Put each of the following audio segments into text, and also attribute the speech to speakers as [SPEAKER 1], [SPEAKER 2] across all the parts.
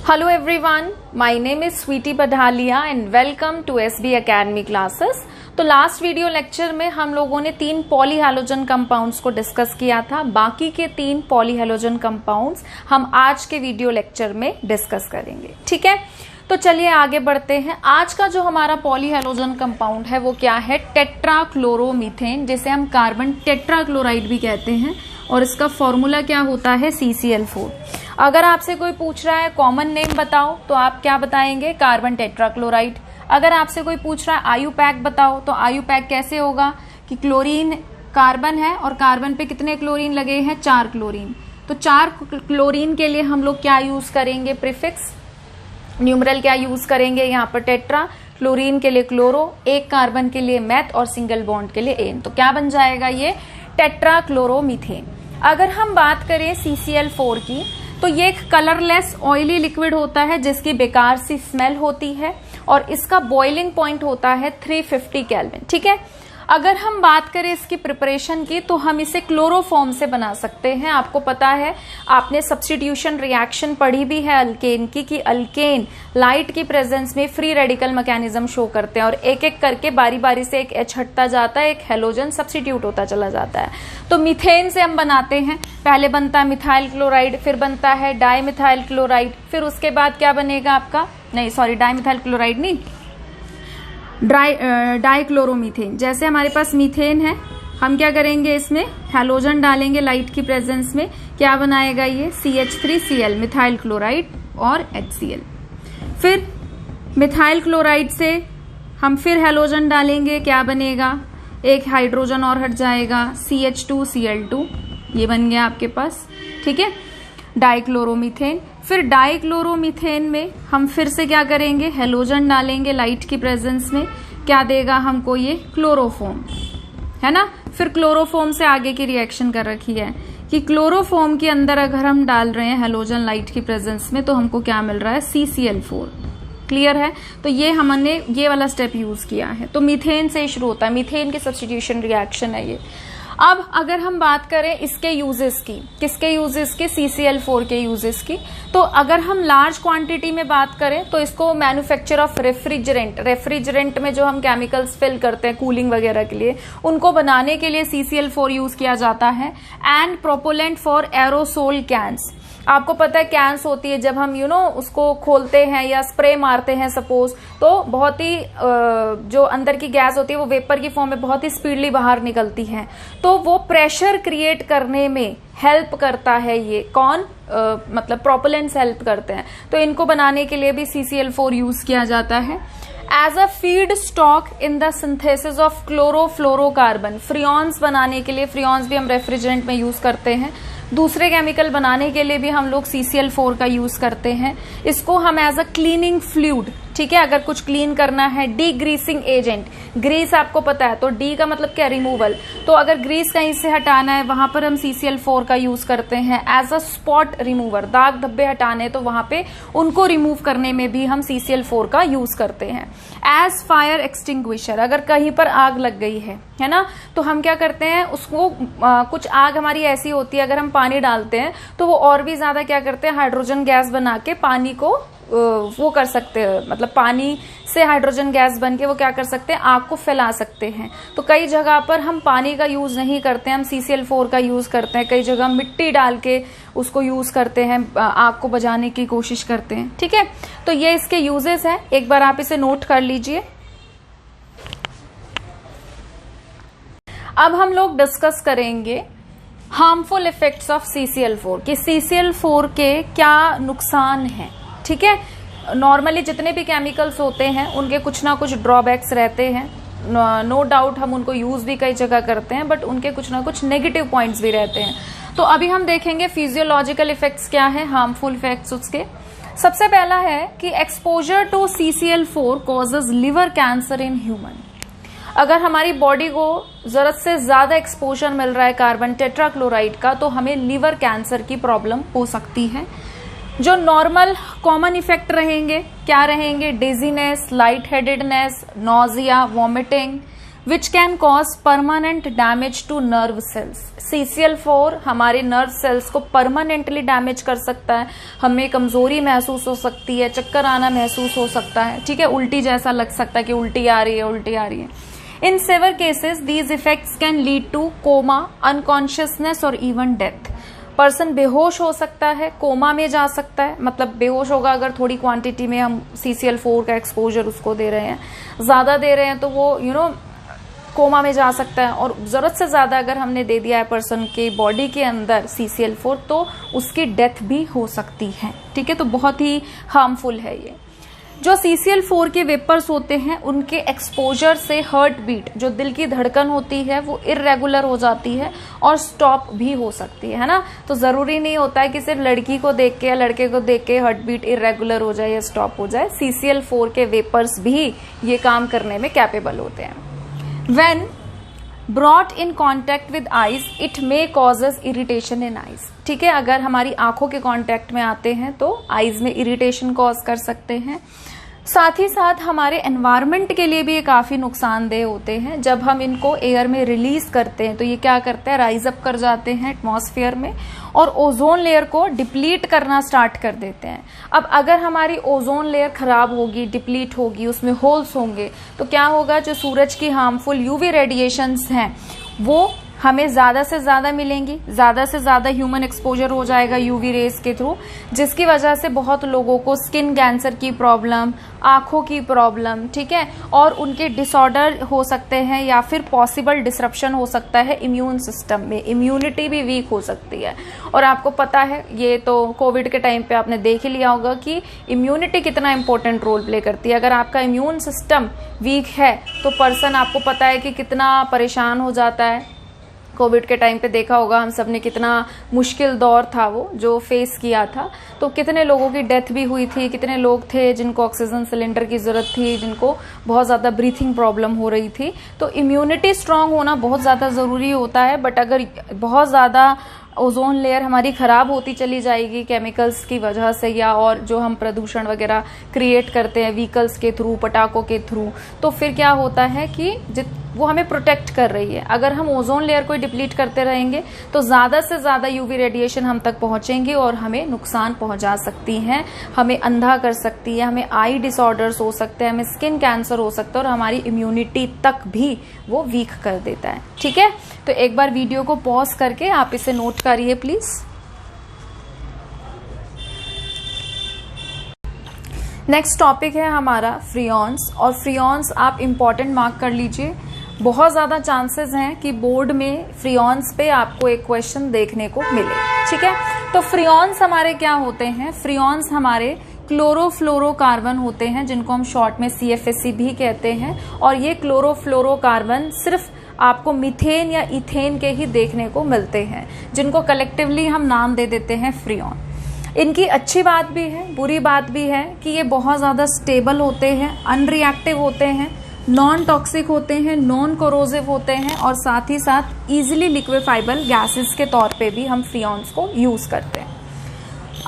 [SPEAKER 1] Hello everyone, my name is Sweety Badhalia and welcome to SB Academy classes। तो last video lecture में हम लोगों ने 3 पॉलीहैलोजन compounds को डिस्कस किया था। बाकी के 3 पॉलीहैलोजन कंपाउंड्स हम आज के वीडियो लेक्चर में डिस्कस करेंगे। ठीक है, तो चलिए आगे बढ़ते हैं। आज का जो हमारा पॉलीहैलोजन कंपाउंड है वो क्या है? टेट्राक्लोरोमीथेन, जिसे हम कार्बन टेट्राक्लोराइड भी कहते हैं, और इसका फॉर्मूला क्या होता है? CCl4। अगर आपसे कोई पूछ रहा है कॉमन नेम बताओ, तो आप क्या बताएंगे? Carbon tetrachloride. अगर आपसे कोई पूछ रहा है आयुपैक बताओ, तो आयुपैक कैसे होगा कि क्लोरीन कार्बन है और कार्बन पे कितने क्लोरीन लगे हैं? 4 क्लोरीन। तो 4 क्लोरीन के लिए हम लोग क्या यूज करेंगे? प्रीफिक्स, न्यूमरल क्या यूज करेंगे यहाँ पर? टेट्रा। क्लोरीन के लिए क्लोरो, एक कार्बन के लिए मैथ और सिंगल बॉन्ड के लिए एन। तो क्या बन जाएगा? ये टेट्राक्लोरोमीथेन। अगर हम बात करें CCl4 की, तो ये एक कलरलेस ऑयली लिक्विड होता है जिसकी बेकार सी स्मेल होती है और इसका बॉइलिंग पॉइंट होता है 350 केल्विन। ठीक है, अगर हम बात करें इसकी प्रिपरेशन की, तो हम इसे क्लोरोफॉर्म से बना सकते हैं। आपको पता है, आपने सब्स्टिट्यूशन रिएक्शन पढ़ी भी है अल्केन की, कि अल्केन लाइट की प्रेजेंस में फ्री रेडिकल मैकेनिज्म शो करते हैं और एक एक करके बारी बारी से एक H हटता जाता है, एक हेलोजन सब्स्टिट्यूट होता चला जाता है। तो मीथेन से हम बनाते हैं, पहले बनता है मिथाइल क्लोराइड, फिर बनता है डाई मिथाइल क्लोराइड, फिर उसके बाद क्या बनेगा आपका? नहीं सॉरी, डाई मिथाइल क्लोराइड नहीं, डाइक्लोरोमीथेन। जैसे हमारे पास मीथेन है, हम क्या करेंगे? इसमें हैलोजन डालेंगे लाइट की प्रेजेंस में, क्या बनाएगा ये? CH3Cl, मिथाइल क्लोराइड और HCl। फिर मिथाइल क्लोराइड से हम फिर हैलोजन डालेंगे, क्या बनेगा? एक हाइड्रोजन और हट जाएगा, CH2Cl2, ये बन गया आपके पास। ठीक है, डाइक्लोरोमीथेन। फिर डाइक्लोरोमीथेन में हम फिर से क्या करेंगे? हेलोजन डालेंगे लाइट की प्रेजेंस में, क्या देगा हमको? ये क्लोरोफॉर्म, है ना। फिर क्लोरोफॉर्म से आगे की रिएक्शन कर रखी है कि क्लोरोफॉर्म के अंदर अगर हम डाल रहे हैं हेलोजन लाइट की प्रेजेंस में, तो हमको क्या मिल रहा है? CCl4। क्लियर है? तो ये हमने ये वाला स्टेप यूज किया है। तो मीथेन से शुरू होता है, मीथेन की सब्स्टिट्यूशन रिएक्शन है ये। अब अगर हम बात करें इसके यूजेस की, किसके यूजेस के? CCl4 के यूजेस की। तो अगर हम लार्ज क्वांटिटी में बात करें, तो इसको मैन्युफैक्चर ऑफ रेफ्रिजरेंट में जो हम केमिकल्स फिल करते हैं कूलिंग वगैरह के लिए, उनको बनाने के लिए CCl4 यूज किया जाता है। And propellant for aerosol cans. आपको पता है कैंस होती है, जब हम उसको खोलते हैं या स्प्रे मारते हैं सपोज, तो बहुत ही जो अंदर की गैस होती है वो वेपर की फॉर्म में बहुत ही स्पीडली बाहर निकलती है, तो वो प्रेशर क्रिएट करने में हेल्प करता है। ये कौन? मतलब प्रोपेलेंट्स हेल्प करते हैं। तो इनको बनाने के लिए भी CCl4 यूज किया जाता है। As a feedstock in the synthesis of chlorofluorocarbon, freons बनाने के लिए, फ्रियॉन्स भी हम रेफ्रिजरेंट में यूज करते हैं। दूसरे केमिकल बनाने के लिए भी हम लोग CCl4 का यूज करते हैं। इसको हम एज अ क्लीनिंग फ्लूइड, ठीक है, अगर कुछ क्लीन करना है, डीग्रीसिंग एजेंट, ग्रीस आपको पता है, तो डी का मतलब क्या? रिमूवल। तो अगर ग्रीस कहीं से हटाना है, वहां पर हम CCl4 का यूज करते हैं। एज अ स्पॉट रिमूवर, दाग धब्बे हटाने, तो वहां पे उनको रिमूव करने में भी हम CCl4 का यूज करते हैं। एज फायर एक्सटिंग्विशर, अगर कहीं पर आग लग गई है ना, तो हम क्या करते हैं? उसको कुछ आग हमारी ऐसी होती है, अगर हम पानी डालते हैं तो वो और भी ज्यादा क्या करते हैं? हाइड्रोजन गैस बना के पानी को वो कर सकते हैं, मतलब पानी से हाइड्रोजन गैस बन के वो क्या कर सकते हैं? आग को फैला सकते हैं। तो कई जगह पर हम पानी का यूज नहीं करते हैं, हम CCl4 का यूज करते हैं। कई जगह मिट्टी डाल के उसको यूज करते हैं, आग को बुझाने की कोशिश करते हैं। ठीक है, तो ये इसके यूजेस हैं, एक बार आप इसे नोट कर लीजिए। अब हम लोग डिस्कस करेंगे हार्मफुल इफेक्ट्स ऑफ CCl4 कि CCl4 के क्या नुकसान हैं। ठीक है, नॉर्मली जितने भी केमिकल्स होते हैं उनके कुछ ना कुछ ड्रॉबैक्स रहते हैं, नो डाउट हम उनको यूज भी कई जगह करते हैं, बट उनके कुछ ना कुछ नेगेटिव पॉइंट्स भी रहते हैं। तो अभी हम देखेंगे फिजियोलॉजिकल इफेक्ट्स क्या है, हार्मफुल इफेक्ट्स उसके। सबसे पहला है कि exposure to CCl4 causes liver cancer in human. अगर हमारी बॉडी को जरूरत से ज्यादा एक्सपोजर मिल रहा है कार्बन टेट्राक्लोराइड का, तो हमें लिवर कैंसर की प्रॉब्लम हो सकती है। जो नॉर्मल कॉमन इफेक्ट रहेंगे, क्या रहेंगे? Dizziness, lightheadedness, nausea, vomiting, which can cause permanent damage to nerve cells. CCl4 हमारे नर्व सेल्स को परमानेंटली डैमेज कर सकता है, हमें कमजोरी महसूस हो सकती है, चक्कर आना महसूस हो सकता है, ठीक है, उल्टी जैसा लग सकता है कि उल्टी आ रही है, उल्टी आ रही है। In severe cases, these effects can lead to coma, unconsciousness और even death. पर्सन बेहोश हो सकता है, कोमा में जा सकता है, मतलब बेहोश होगा अगर थोड़ी क्वांटिटी में हम CCl4 का एक्सपोजर उसको दे रहे हैं, ज्यादा दे रहे हैं तो वो कोमा में जा सकता है, और जरूरत से ज्यादा अगर हमने दे दिया है पर्सन के बॉडी के अंदर CCl4 तो उसकी डेथ भी हो सकती है, ठीक है। तो बहुत ही हार्मफुल है ये। जो CCl4 के वेपर्स होते हैं उनके एक्सपोजर से हार्ट बीट, जो दिल की धड़कन होती है, वो इर्रेगुलर हो जाती है और स्टॉप भी हो सकती है ना। तो जरूरी नहीं होता है कि सिर्फ लड़की को देख के या लड़के को देख के हार्ट बीट इर्रेगुलर हो जाए या स्टॉप हो जाए। CCl4 के वेपर्स भी ये काम करने में कैपेबल होते हैं। When brought in contact with eyes, it may causes irritation in eyes, ठीक है। अगर हमारी आंखों के कांटेक्ट में आते हैं तो आईज में इरिटेशन कॉज कर सकते हैं। साथ ही साथ हमारे एनवायरनमेंट के लिए भी ये काफी नुकसानदेह होते हैं। जब हम इनको एयर में रिलीज करते हैं तो ये क्या करते हैं, राइज अप कर जाते हैं एटमॉस्फेयर में और ओजोन लेयर को डिप्लीट करना स्टार्ट कर देते हैं। अब अगर हमारी ओजोन लेयर खराब होगी, डिप्लीट होगी, उसमें होल्स होंगे, तो क्या होगा, जो सूरज की हार्मफुल यूवी रेडिएशंस हैं वो हमें ज्यादा से ज्यादा मिलेंगी, ज्यादा से ज्यादा ह्यूमन एक्सपोजर हो जाएगा यूवी रेज के थ्रू, जिसकी वजह से बहुत लोगों को स्किन कैंसर की प्रॉब्लम, आंखों की प्रॉब्लम, ठीक है, और उनके डिसऑर्डर हो सकते हैं या फिर पॉसिबल डिसरप्शन हो सकता है इम्यून सिस्टम में, इम्यूनिटी भी वीक हो सकती है। और आपको पता है, ये तो कोविड के टाइम पे आपने देख ही लिया होगा कि इम्यूनिटी कितना इंपॉर्टेंट रोल प्ले करती है। अगर आपका इम्यून सिस्टम वीक है तो पर्सन, आपको पता है कि कितना परेशान हो जाता है। कोविड के टाइम पे देखा होगा हम सब ने, कितना मुश्किल दौर था वो जो फेस किया था। तो कितने लोगों की डेथ भी हुई थी, कितने लोग थे जिनको ऑक्सीजन सिलेंडर की जरूरत थी, जिनको बहुत ज्यादा ब्रीथिंग प्रॉब्लम हो रही थी। तो इम्यूनिटी स्ट्रांग होना बहुत ज्यादा जरूरी होता है। बट अगर बहुत ज्यादा ओजोन लेयर हमारी खराब होती चली जाएगी केमिकल्स की वजह से, या और जो हम प्रदूषण वगैरह क्रिएट करते हैं व्हीकल्स के थ्रू, पटाखों के थ्रू, तो फिर क्या होता है कि वो हमें प्रोटेक्ट कर रही है। अगर हम ओजोन लेयर को डिप्लीट करते रहेंगे तो ज्यादा से ज्यादा यूवी रेडिएशन हम तक पहुंचेंगे और हमें नुकसान पहुंचा सकती हैं, हमें अंधा कर सकती है, हमें आई डिसऑर्डर्स हो सकते हैं, हमें स्किन कैंसर हो सकता है और हमारी इम्यूनिटी तक भी वो वीक कर देता है, ठीक है। तो एक बार वीडियो को पॉज करके आप इसे नोट करिए प्लीज। नेक्स्ट टॉपिक है हमारा फ्रियॉन्स, और फ्रियॉन्स आप इंपॉर्टेंट मार्क कर लीजिए। बहुत ज्यादा चांसेस हैं कि बोर्ड में फ्रियॉन्स पे आपको एक क्वेश्चन देखने को मिले, ठीक है। तो फ्रियॉन्स हमारे क्या होते हैं, फ्रियॉन्स हमारे क्लोरोफ्लोरोकार्बन होते हैं, जिनको हम शॉर्ट में CFSC भी कहते हैं। और ये क्लोरोफ्लोरोकार्बन सिर्फ आपको मीथेन या इथेन के ही देखने को मिलते हैं, जिनको कलेक्टिवली हम नाम दे देते हैं फ्रियॉन। इनकी अच्छी बात भी है, बुरी बात भी है कि ये बहुत ज्यादा स्टेबल होते हैं, अनरिएक्टिव होते हैं, नॉन टॉक्सिक होते हैं, नॉन कोरोसिव होते हैं, और साथ ही साथ इजिली लिक्विफाइबल गैसेस के तौर पे भी हम फ्रियॉन्स को यूज करते हैं।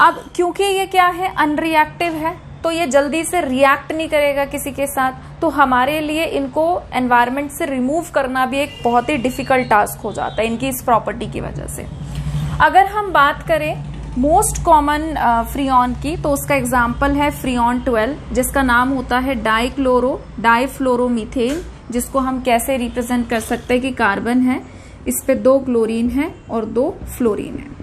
[SPEAKER 1] अब क्योंकि ये क्या है, अनरिएक्टिव है, तो ये जल्दी से रिएक्ट नहीं करेगा किसी के साथ, तो हमारे लिए इनको एनवायरनमेंट से रिमूव करना भी एक बहुत ही डिफिकल्ट टास्क हो जाता है इनकी इस प्रॉपर्टी की वजह से। अगर हम बात करें मोस्ट कॉमन फ्रियॉन की, तो उसका एग्जाम्पल है फ्रियॉन 12, जिसका नाम होता है डाइफ्लोरोमीथेन, जिसको हम कैसे रिप्रेजेंट कर सकते हैं कि कार्बन है, इस पे 2 क्लोरीन है और 2 फ्लोरीन है।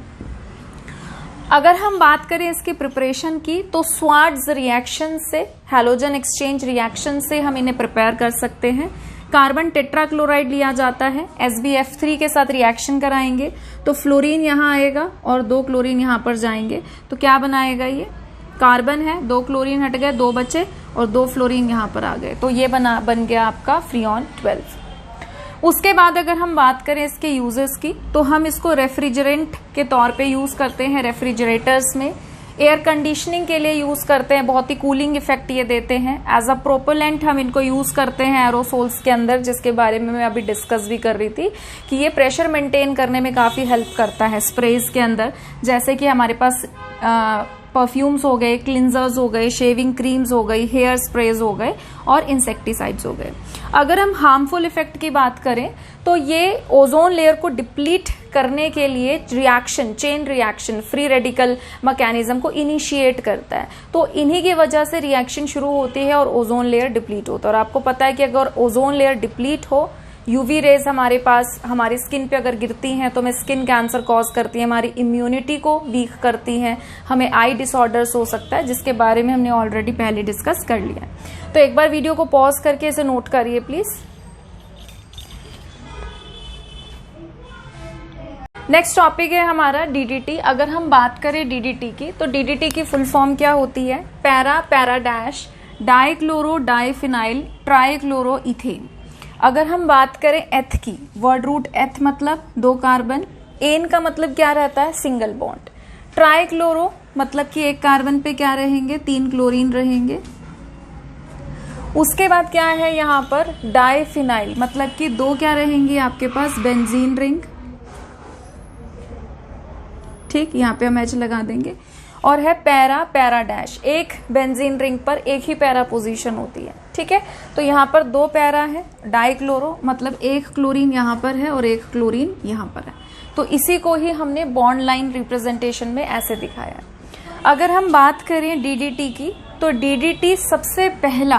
[SPEAKER 1] अगर हम बात करें इसकी प्रिपरेशन की, तो स्वार्ट्ज रिएक्शन से, हैलोजन एक्सचेंज रिएक्शन से हम इन्हें प्रिपेयर कर सकते हैं। कार्बन टेट्राक्लोराइड लिया जाता है, SbF3 के साथ रिएक्शन कराएंगे तो फ्लोरीन यहाँ आएगा और 2 क्लोरीन यहाँ पर जाएंगे, तो क्या बनाएगा, ये कार्बन है, 2 क्लोरीन हट गए, 2 बचे और 2 फ्लोरीन यहाँ पर आ गए, तो ये बन गया आपका फ्रियॉन 12। उसके बाद अगर हम बात करें इसके यूजेस की, तो हम इसको रेफ्रिजरेंट के तौर पे यूज करते हैं रेफ्रिजरेटर्स में, एयर कंडीशनिंग के लिए यूज करते हैं, बहुत ही कूलिंग इफेक्ट ये देते हैं। एज अ प्रोपेलेंट हम इनको यूज करते हैं एरोसोल्स के अंदर, जिसके बारे में मैं अभी डिस्कस भी कर रही थी कि ये प्रेशर मेंटेन करने में काफी हेल्प करता है स्प्रेज के अंदर। जैसे कि हमारे पास परफ्यूम्स हो गए, क्लिंजर्स हो गए, शेविंग क्रीम्स हो गई, हेयर स्प्रेज हो गए और इंसेक्टिसाइड्स हो गए। अगर हम हार्मफुल इफेक्ट की बात करें तो ये ओजोन लेयर को डिप्लीट करने के लिए reaction, chain reaction, free radical mechanism को इनिशिएट करता है। तो इन्हीं की वजह से रिएक्शन शुरू होती है और ओजोन लेयर डिप्लीट होता है। और आपको पता है कि अगर ओजोन लेयर डिप्लीट हो, यूवी रेज हमारे पास हमारी स्किन पे अगर गिरती हैं तो हमें स्किन कैंसर कॉज करती है, हमारी इम्यूनिटी को वीक करती हैं, हमें आई डिसऑर्डर्स हो सकता है, जिसके बारे में हमने ऑलरेडी पहले डिस्कस कर लिया है। तो एक बार वीडियो को पॉज करके इसे नोट करिए प्लीज। नेक्स्ट टॉपिक है हमारा डीडीटी। अगर हम बात करें डीडीटी की तो डीडीटी की फुल फॉर्म क्या होती है? Para, para dash, dichloro diphenyl trichloro ethane. अगर हम बात करें एथ की, वर्ड रूट एथ मतलब 2 कार्बन, एन का मतलब क्या रहता है? Single bond. ट्राइक्लोरो मतलब कि 1 कार्बन पे क्या रहेंगे? 3 क्लोरीन रहेंगे। उसके बाद क्या है यहाँ पर? डाइफिनाइल मतलब कि 2 क्या रहेंगे आपके पास? Benzene ring. ठीक, यहाँ पे हम एच लगा देंगे। और है para, para dash, 1 benzene ring पर 1 ही पैरा पोजीशन होती है। ठीक है, तो यहाँ पर 2 पैरा है। डाइक्लोरो मतलब 1 क्लोरीन यहाँ पर है और 1 क्लोरीन यहाँ पर है। तो इसी को ही हमने बॉन्ड लाइन रिप्रेजेंटेशन में ऐसे दिखाया है। अगर हम बात करें डीडीटी की तो डीडीटी सबसे पहला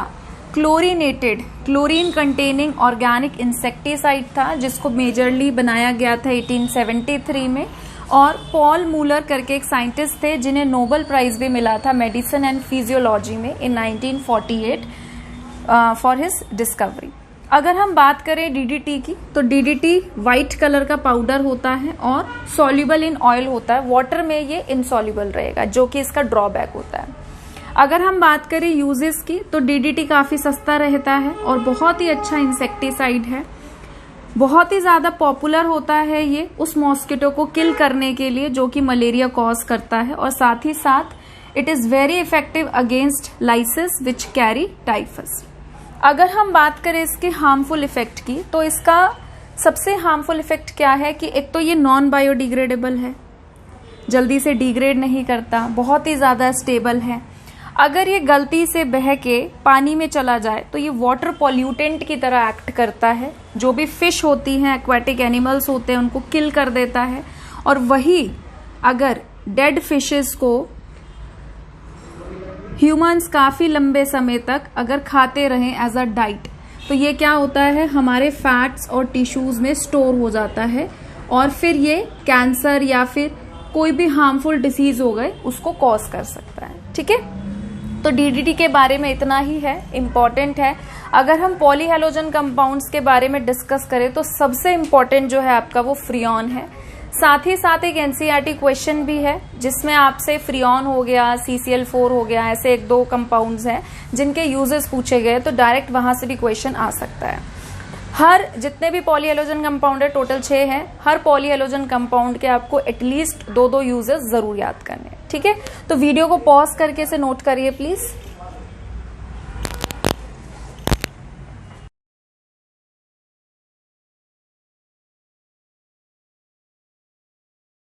[SPEAKER 1] chlorinated, chlorine containing organic insecticide था, जिसको मेजरली बनाया गया था 1873 में। और पॉल मूलर करके एक साइंटिस्ट थे जिन्हें नोबेल प्राइज भी मिला था मेडिसिन एंड फिजियोलॉजी में इन 1948 फॉर हिज डिस्कवरी। अगर हम बात करें डीडीटी की तो डीडीटी व्हाइट कलर का पाउडर होता है और सॉल्युबल इन ऑयल होता है। वाटर में ये इनसॉल्युबल रहेगा, जो कि इसका ड्रॉबैक होता है। अगर हम बात करें यूजेस की तो डीडीटी काफी सस्ता रहता है और बहुत ही अच्छा इंसेक्टिसाइड है। बहुत ही ज्यादा पॉपुलर होता है ये उस मॉस्किटो को किल करने के लिए जो कि मलेरिया कॉज करता है, और साथ ही साथ it is very effective against lysis which carry typhus. अगर हम बात करें इसके हार्मफुल इफेक्ट की तो इसका सबसे हार्मफुल इफेक्ट क्या है कि एक तो ये नॉन बायोडिग्रेडेबल है, जल्दी से डिग्रेड नहीं करता, बहुत ही ज्यादा स्टेबल है। अगर ये गलती से बह के पानी में चला जाए तो ये वाटर पॉल्यूटेंट की तरह एक्ट करता है, जो भी फिश होती हैं, एक्वाटिक एनिमल्स होते हैं, उनको किल कर देता है। और वही अगर डेड फिशेस को ह्यूमंस काफी लंबे समय तक अगर खाते रहें एज अ डाइट तो ये क्या होता है? हमारे फैट्स और टिश्यूज में स्टोर हो जाता है और फिर ये कैंसर या फिर कोई भी हार्मफुल डिसीज हो गए उसको कॉज कर सकता है। ठीक है, तो डीडीटी के बारे में इतना ही है, इम्पॉर्टेंट है। अगर हम पॉलीहेलोजन कंपाउंड्स के बारे में डिस्कस करें तो सबसे इम्पॉर्टेंट जो है आपका वो फ्रियॉन है। साथ ही साथ एक एनसीईआरटी क्वेश्चन भी है जिसमें आपसे फ्रियॉन हो गया, CCl4 हो गया, ऐसे 1-2 कंपाउंड्स हैं जिनके यूजेस पूछे गए, तो डायरेक्ट वहां से भी क्वेश्चन आ सकता है। हर जितने भी पॉलीहेलोजन कंपाउंड है, टोटल 6 हैं, हर पॉलीहेलोजन कंपाउंड के आपको एटलीस्ट 2-2 यूजेस जरूर याद करने हैं। ठीक है, तो वीडियो को पॉज करके इसे नोट करिए प्लीज।